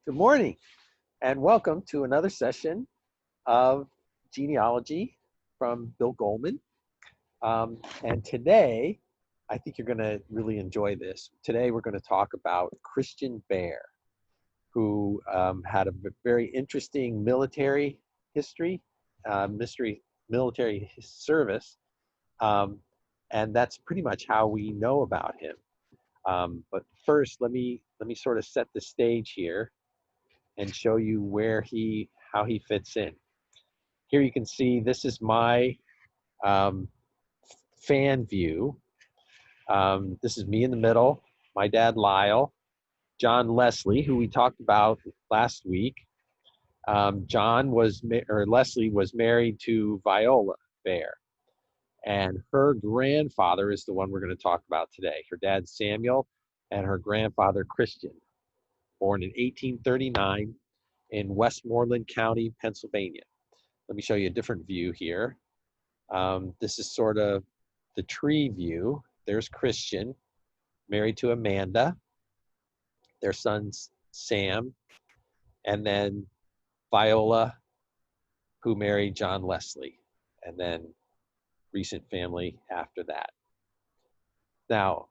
Good morning, and welcome to another session of Genealogy from Bill Goleman. And today, I think you're going to really enjoy this. Today, we're going to talk about Christian Bear, who had a very interesting military history, military service, and that's pretty much how we know about him. But first, let me sort of set the stage here and show you how he fits in. Here you can see this is my fan view. This is me in the middle, my dad Lyle, John Leslie, who we talked about last week. Leslie was married to Viola Bear, and her grandfather is the one we're going to talk about today. Her dad Samuel and her grandfather Christian, born in 1839 in Westmoreland County, Pennsylvania. Let me show you a different view here. This is sort of the tree view. There's Christian, married to Amanda, their son's Sam, and then Viola, who married John Leslie, and then recent family after that. Now,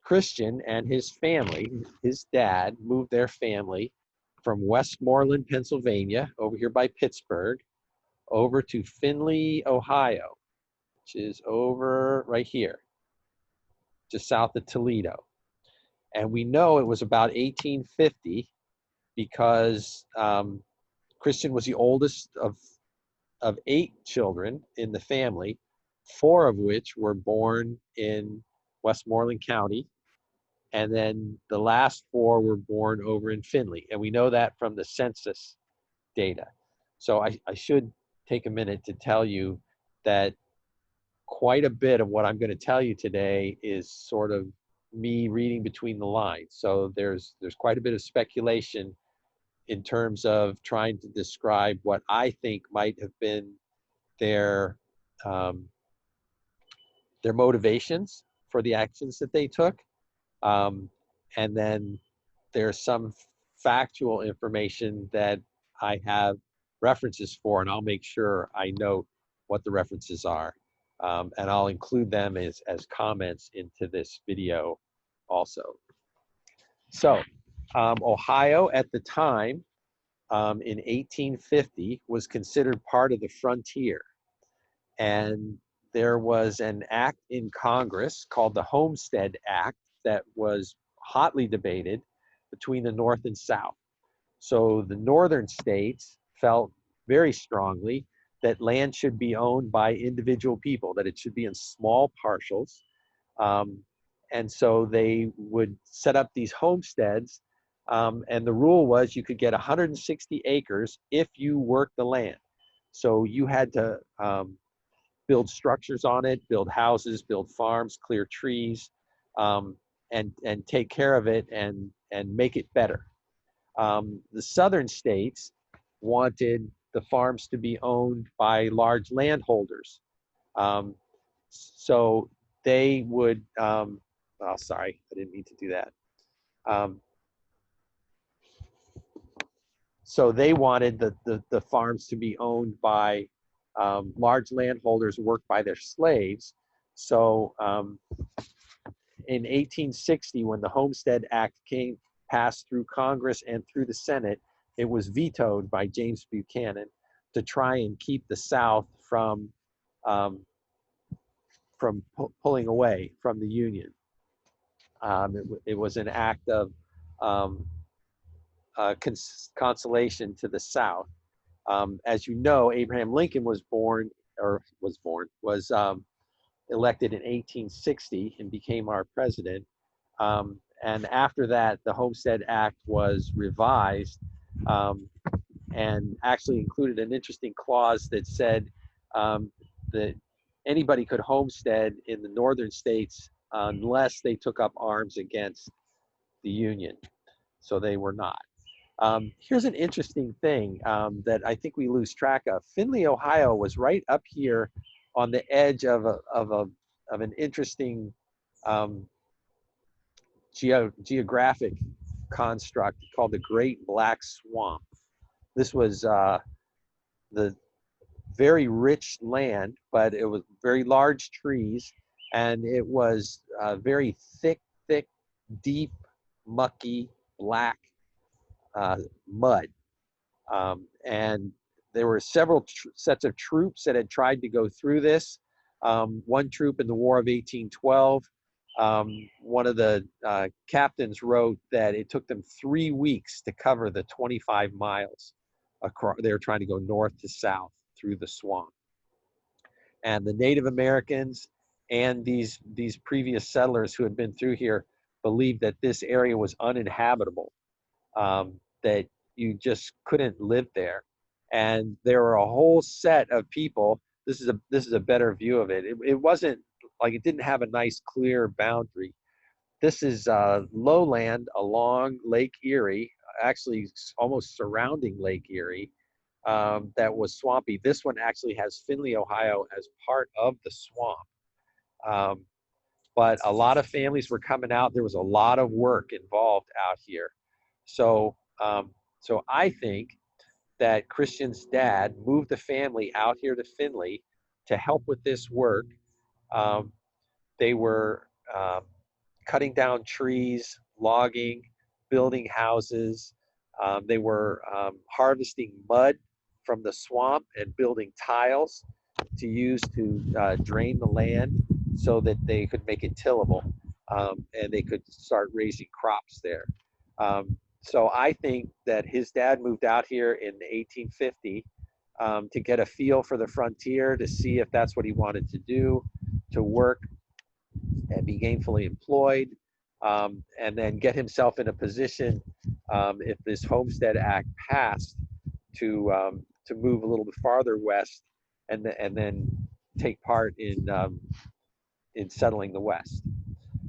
Christian and his family, his dad, moved their family from Westmoreland, Pennsylvania, over here by Pittsburgh, over to Findlay, Ohio, which is over right here, just south of Toledo. And we know it was about 1850 because Christian was the oldest of 8 children in the family, 4 of which were born in Westmoreland County, and then the last 4 were born over in Findlay. And we know that from the census data. So I should take a minute to tell you that quite a bit of what I'm going to tell you today is sort of me reading between the lines. So there's quite a bit of speculation in terms of trying to describe what I think might have been their motivations for the actions that they took. And then there's some factual information that I have references for, and I'll make sure I note what the references are. And I'll include them as comments into this video also. So Ohio at the time, in 1850, was considered part of the frontier. And there was an act in Congress called the Homestead Act that was hotly debated between the North and South. So the northern states felt very strongly that land should be owned by individual people, that it should be in small parcels. And so they would set up these homesteads, and the rule was you could get 160 acres if you worked the land. So you had to build structures on it, build houses, build farms, clear trees, and take care of it and make it better. The southern states wanted the farms to be owned by large landholders. So they would, oh, sorry, I didn't mean to do that. So they wanted the farms to be owned by large landholders who worked by their slaves. So in 1860, when the Homestead Act passed through Congress and through the Senate, it was vetoed by James Buchanan to try and keep the South from pulling away from the Union. It was an act of consolation to the South. As you know, Abraham Lincoln was elected in 1860 and became our president. And after that, the Homestead Act was revised and actually included an interesting clause that said that anybody could homestead in the northern states unless they took up arms against the Union. So they were not. Here's an interesting thing that I think we lose track of. Findlay, Ohio was right up here on the edge of an interesting geographic construct called the Great Black Swamp. This was the very rich land, but it was very large trees, and it was very thick, deep, mucky, black mud. And there were several sets of troops that had tried to go through this. One troop in the War of 1812, one of the captains wrote that it took them 3 weeks to cover the 25 miles across. They were trying to go north to south through the swamp. And the Native Americans and these previous settlers who had been through here believed that this area was uninhabitable, that you just couldn't live there. And there were a whole set of people. This is a better view of it. It wasn't like, it didn't have a nice clear boundary. This is lowland along Lake Erie, actually almost surrounding Lake Erie, that was swampy. This one actually has Findlay, Ohio as part of the swamp. But a lot of families were coming out. There was a lot of work involved out here. So, so I think that Christian's dad moved the family out here to Findlay to help with this work. They were cutting down trees, logging, building houses. They were harvesting mud from the swamp and building tiles to use to drain the land so that they could make it tillable, and they could start raising crops there. So I think that his dad moved out here in 1850 to get a feel for the frontier, to see if that's what he wanted to do, to work and be gainfully employed, and then get himself in a position, if this Homestead Act passed, to move a little bit farther west, and then take part in settling the West.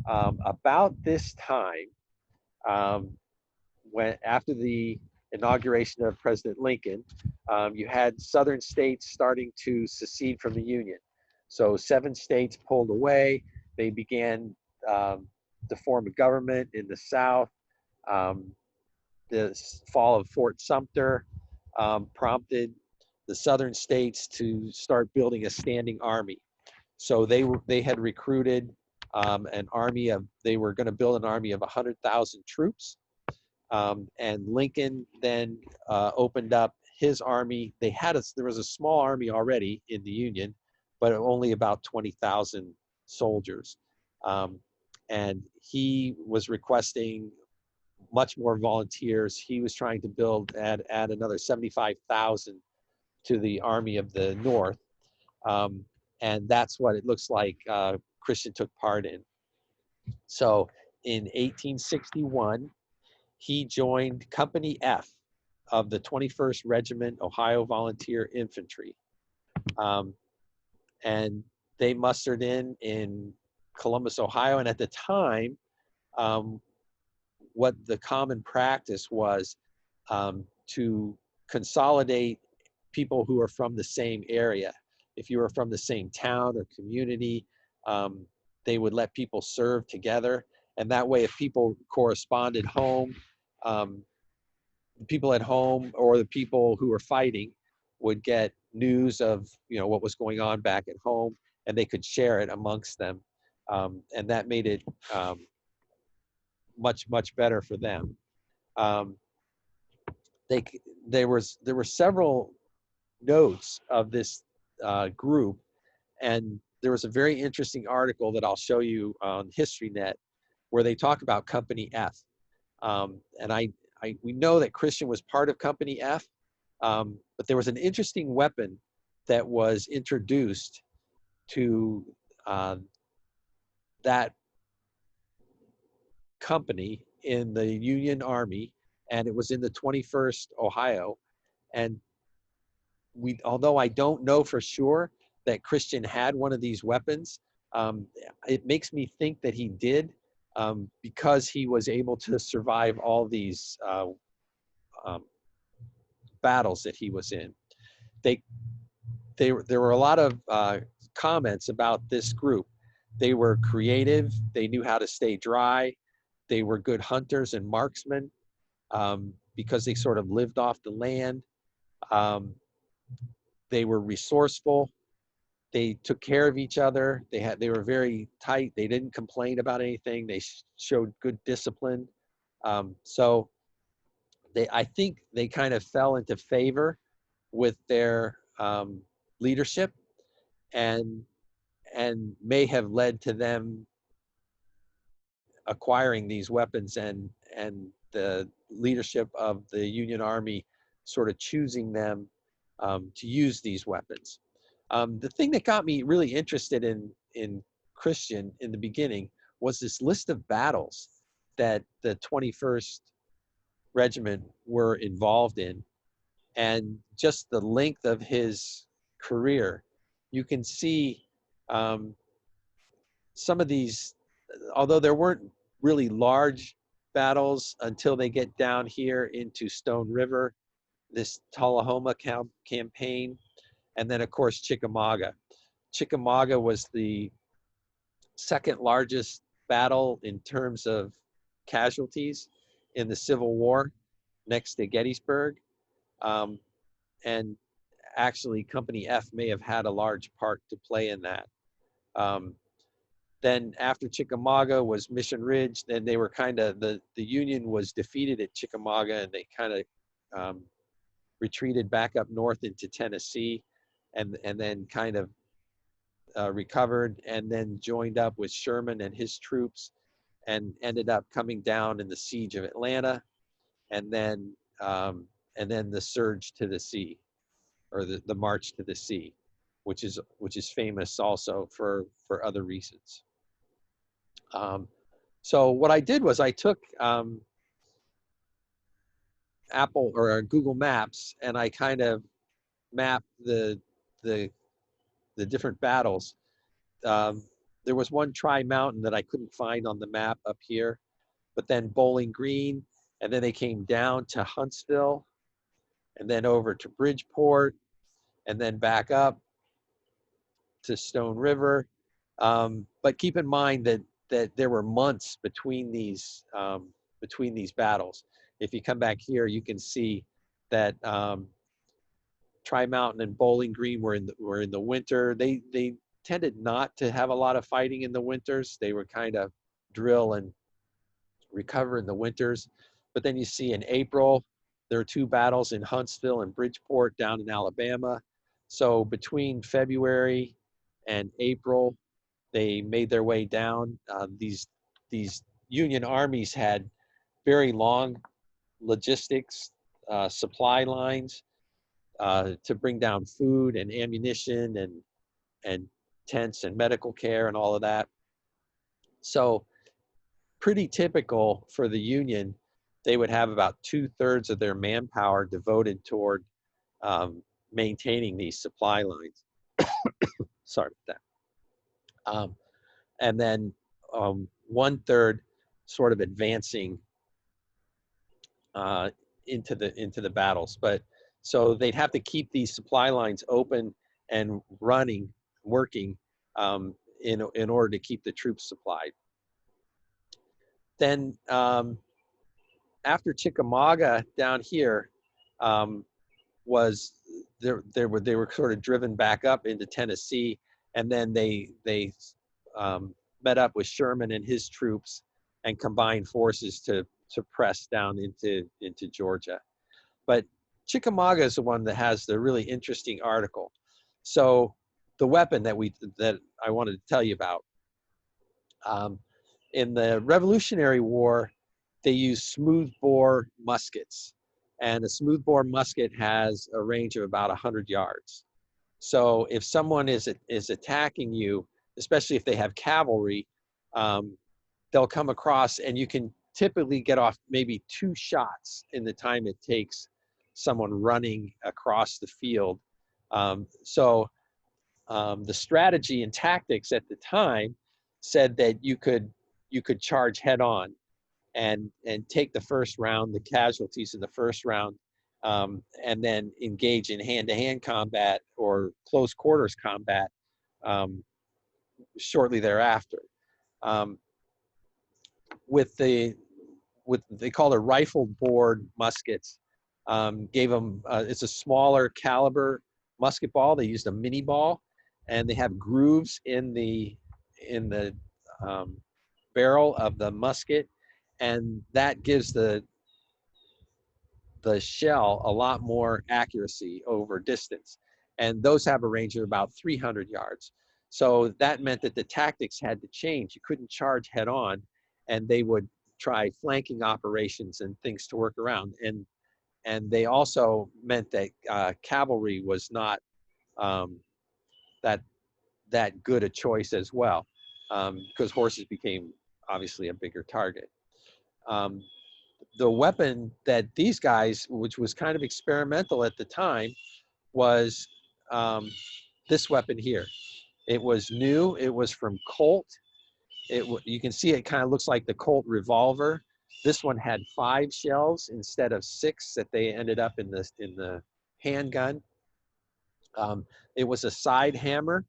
About this time, when after the inauguration of President Lincoln, you had southern states starting to secede from the Union. So 7 states pulled away. They began to form a government in the South. The fall of Fort Sumter prompted the southern states to start building a standing army. So they had recruited an army of, they were going to build an army of 100,000 troops. And Lincoln then opened up his army. There was a small army already in the Union, but only about 20,000 soldiers. And he was requesting much more volunteers. He was trying to add another 75,000 to the Army of the North. And that's what it looks like Christian took part in. So in 1861, he joined Company F of the 21st Regiment Ohio Volunteer Infantry. And they mustered in Columbus, Ohio. And at the time, what the common practice was to consolidate people who are from the same area. If you were from the same town or community, they would let people serve together. And that way, if people corresponded home, people at home or the people who were fighting would get news of what was going on back at home, and they could share it amongst them. And that made it much better for them. There were several notes of this group, and there was a very interesting article that I'll show you on HistoryNet where they talk about Company F. And we know that Christian was part of Company F, but there was an interesting weapon that was introduced to that company in the Union Army, and it was in the 21st Ohio. And although I don't know for sure that Christian had one of these weapons, it makes me think that he did, because he was able to survive all these battles that he was in. There were a lot of comments about this group. They were creative. They knew how to stay dry. They were good hunters and marksmen because they sort of lived off the land. Um, they were resourceful. They took care of each other. They were very tight. They didn't complain about anything. They showed good discipline. So I think they kind of fell into favor with their leadership, and may have led to them acquiring these weapons, and the leadership of the Union Army sort of choosing them to use these weapons. The thing that got me really interested in Christian in the beginning was this list of battles that the 21st Regiment were involved in, and just the length of his career. You can see some of these, although there weren't really large battles until they get down here into Stone River, this Tullahoma campaign, and then of course Chickamauga. Chickamauga was the second largest battle in terms of casualties in the Civil War, next to Gettysburg. Um, and actually, Company F may have had a large part to play in that. Then after Chickamauga was Mission Ridge. Then they were kind of, the Union was defeated at Chickamauga, and they kind of retreated back up north into Tennessee, and then kind of recovered, and then joined up with Sherman and his troops, and ended up coming down in the siege of Atlanta, and then the surge to the sea, or the march to the sea, which is famous also for other reasons. So what I did was I took Apple or Google Maps, and I kind of mapped the different battles. There was one Tri-Mountain that I couldn't find on the map up here, but then Bowling Green, and then they came down to Huntsville, and then over to Bridgeport, and then back up to Stone River. But keep in mind that there were months between these battles. If you come back here, you can see that Tri-Mountain and Bowling Green were in the winter. They tended not to have a lot of fighting in the winters. They were kind of drill and recover in the winters. But then you see in April, there are two battles in Huntsville and Bridgeport down in Alabama. So between February and April, they made their way down. These Union armies had very long logistics supply lines to bring down food and ammunition and tents and medical care and all of that. So pretty typical for the Union. They would have about 2/3 of their manpower devoted toward maintaining these supply lines. Sorry about that. And then 1/3 sort of advancing into the battles. But so they'd have to keep these supply lines open and running, working in order to keep the troops supplied. Then after Chickamauga down here was they were sort of driven back up into Tennessee, and then they met up with Sherman and his troops and combined forces to press down into Georgia. But Chickamauga is the one that has the really interesting article. So the weapon that I wanted to tell you about, in the Revolutionary War, they used smoothbore muskets, and a smoothbore musket has a range of about 100 yards. So if someone is attacking you, especially if they have cavalry, they'll come across, and you can typically get off maybe 2 shots in the time it takes someone running across the field. The strategy and tactics at the time said that you could charge head on and take the first round, the casualties in the first round, and then engage in hand-to-hand combat or close quarters combat shortly thereafter. with they call it rifle board muskets. Gave them it's a smaller caliber musket ball. They used a mini ball, and they have grooves in the um, barrel of the musket, and that gives the shell a lot more accuracy over distance. And those have a range of about 300 yards. So that meant that the tactics had to change. You couldn't charge head on, and they would try flanking operations and things to work around. And they also meant that cavalry was not um, that that good a choice as well, because horses became obviously a bigger target. Um, the weapon that these guys, which was kind of experimental at the time, was um, this weapon here. It was new. It was from Colt. You can see it kind of looks like the Colt revolver. This one had 5 shells instead of 6 that they ended up in the handgun. Um, it was a side hammer.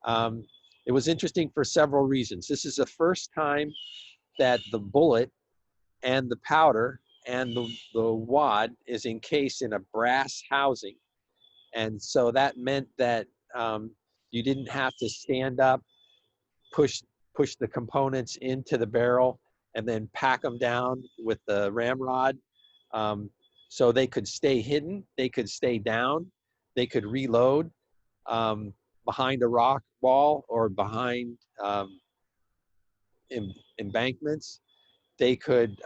Um, it was interesting for several reasons. This is the first time that the bullet and the powder and the wad is encased in a brass housing. And so that meant that you didn't have to stand up, push the components into the barrel, and then pack them down with the ramrod. Um, so they could stay hidden, they could stay down, they could reload behind a rock wall or behind embankments. They could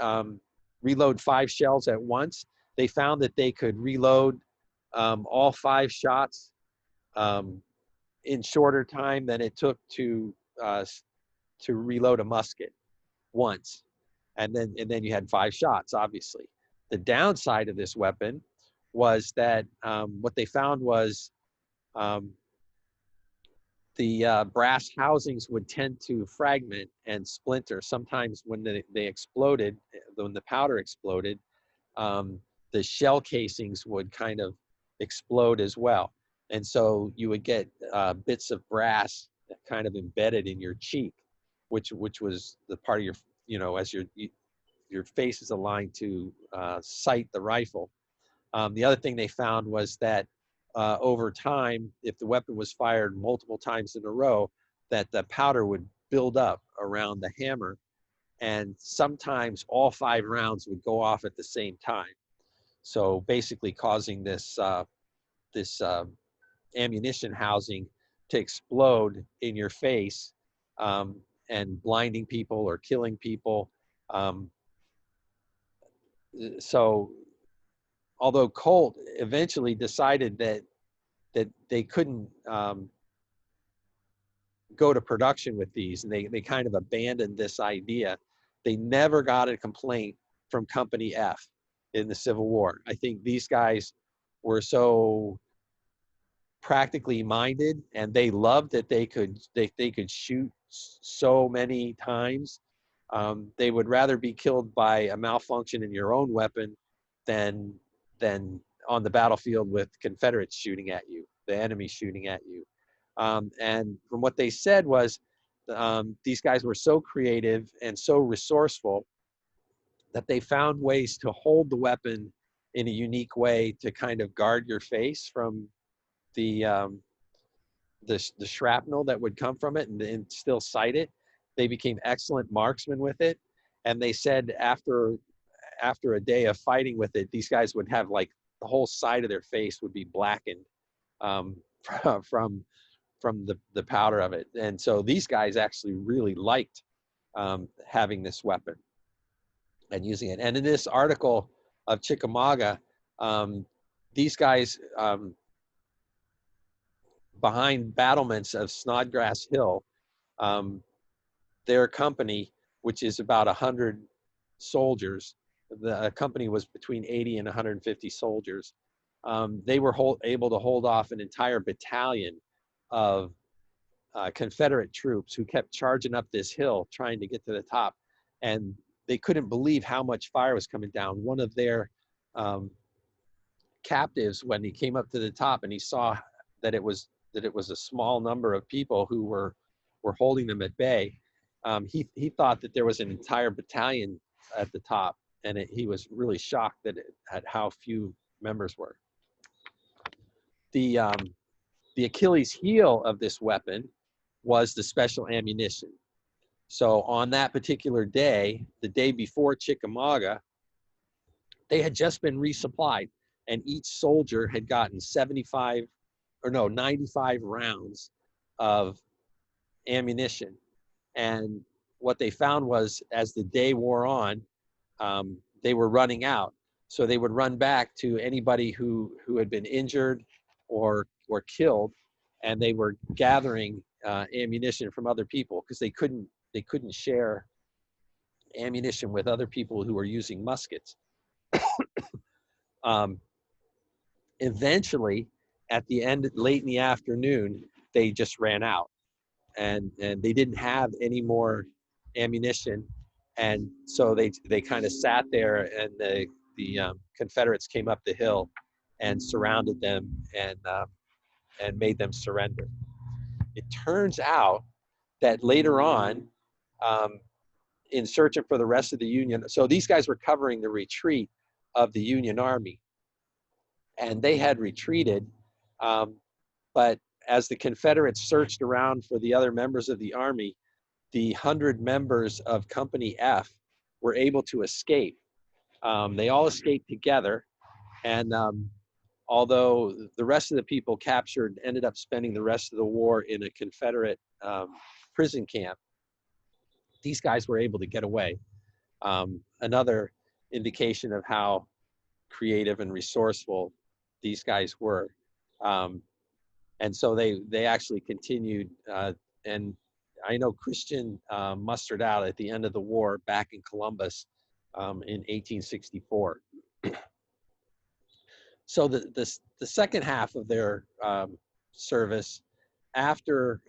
reload 5 shells at once. They found that they could reload all 5 shots um, in shorter time than it took to reload a musket once, and then you had 5 shots. Obviously, the downside of this weapon was that what they found was um, the brass housings would tend to fragment and splinter. Sometimes when they exploded, when the powder exploded, um, the shell casings would kind of explode as well. And so you would get bits of brass kind of embedded in your cheek, which was the part of your, as your face is aligned to sight the rifle. The other thing they found was that over time, if the weapon was fired multiple times in a row, that the powder would build up around the hammer, and sometimes all 5 rounds would go off at the same time. So basically, causing this ammunition housing to explode in your face um, and blinding people or killing people. Um, so although Colt eventually decided that they couldn't go to production with these, and they kind of abandoned this idea, they never got a complaint from Company F in the Civil War. I think these guys were so practically minded, and they loved that they could shoot so many times. They would rather be killed by a malfunction in your own weapon than than on the battlefield with Confederates shooting at you, the enemy shooting at you. And from what they said was, these guys were so creative and so resourceful that they found ways to hold the weapon in a unique way to kind of guard your face from the the shrapnel that would come from it, and still sight it. They became excellent marksmen with it, and they said after a day of fighting with it, these guys would have like the whole side of their face would be blackened um, from the powder of it. And so these guys actually really liked having this weapon and using it. And in this article of Chickamauga, these guys behind battlements of Snodgrass Hill, um, their company, which is about 100 soldiers, the company was between 80 and 150 soldiers. They were able to hold off an entire battalion of Confederate troops who kept charging up this hill trying to get to the top. And they couldn't believe how much fire was coming down. One of their captives, when he came up to the top and he saw that it was a small number of people who were holding them at bay, He thought that there was an entire battalion at the top, and he was really shocked at how few members were. The Achilles heel of this weapon was the special ammunition. So on that particular day, the day before Chickamauga, they had just been resupplied, and each soldier had gotten 95 rounds of ammunition. And what they found was, as the day wore on, they were running out. So they would run back to anybody who had been injured or killed, and they were gathering ammunition from other people because they couldn't share ammunition with other people who were using muskets. Eventually, at the end, late in the afternoon, they just ran out, and they didn't have any more ammunition, and so they kind of sat there, and the Confederates came up the hill and surrounded them and made them surrender. It turns out that later on, in searching for the rest of the Union, so these guys were covering the retreat of the Union Army, and they had retreated, but as the Confederates searched around for the other members of the Army, the 100 members of Company F were able to escape. They all escaped together, and although the rest of the people captured ended up spending the rest of the war in a Confederate prison camp, these guys were able to get away. Another indication of how creative and resourceful these guys were. And so they actually continued, and I know Christian mustered out at the end of the war back in Columbus in 1864. So the second half of their service, after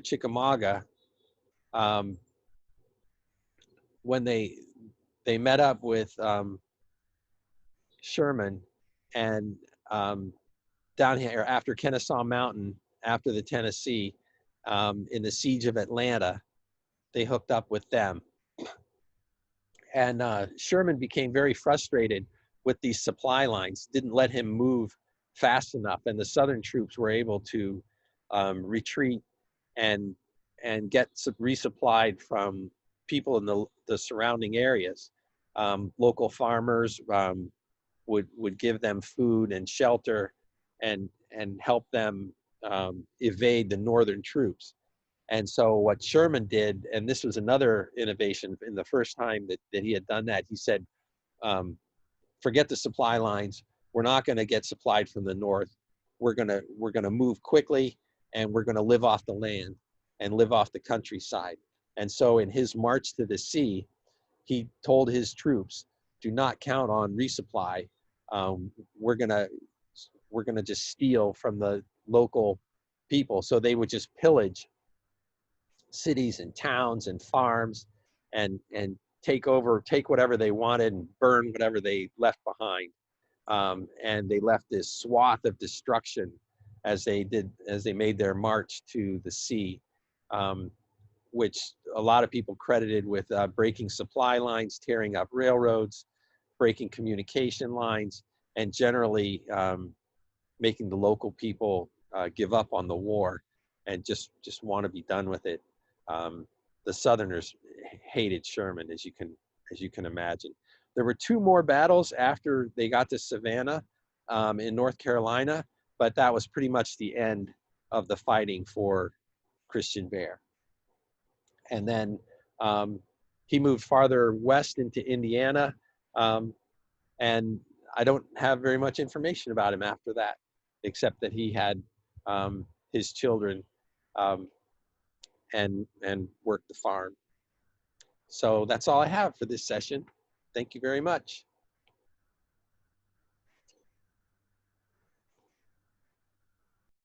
Chickamauga, when they met up with Sherman, and down here after Kennesaw Mountain, after the Tennessee, in the siege of Atlanta, they hooked up with them. And Sherman became very frustrated with these supply lines, didn't let him move fast enough, and the Southern troops were able to retreat and get resupplied from people in the surrounding areas. Local farmers would give them food and shelter, and help them evade the Northern troops. And so what Sherman did, and this was another innovation in the first time that he had done that, he said, forget the supply lines. We're not going to get supplied from the north. We're going to move quickly, and we're going to live off the land and live off the countryside. And so in his march to the sea, he told his troops, do not count on resupply. We're going to just steal from the local people. So they would just pillage cities and towns and farms, and take whatever they wanted and burn whatever they left behind. And they left this swath of destruction as they made their march to the sea, which a lot of people credited with breaking supply lines, tearing up railroads, breaking communication lines, and generally making the local people give up on the war and just want to be done with it. The Southerners hated Sherman, as you can imagine. There were two more battles after they got to Savannah in North Carolina, but that was pretty much the end of the fighting for Christian Bear. And then he moved farther west into Indiana, and I don't have very much information about him after that, except that he had his children and worked the farm. So that's all I have for this session. Thank you very much.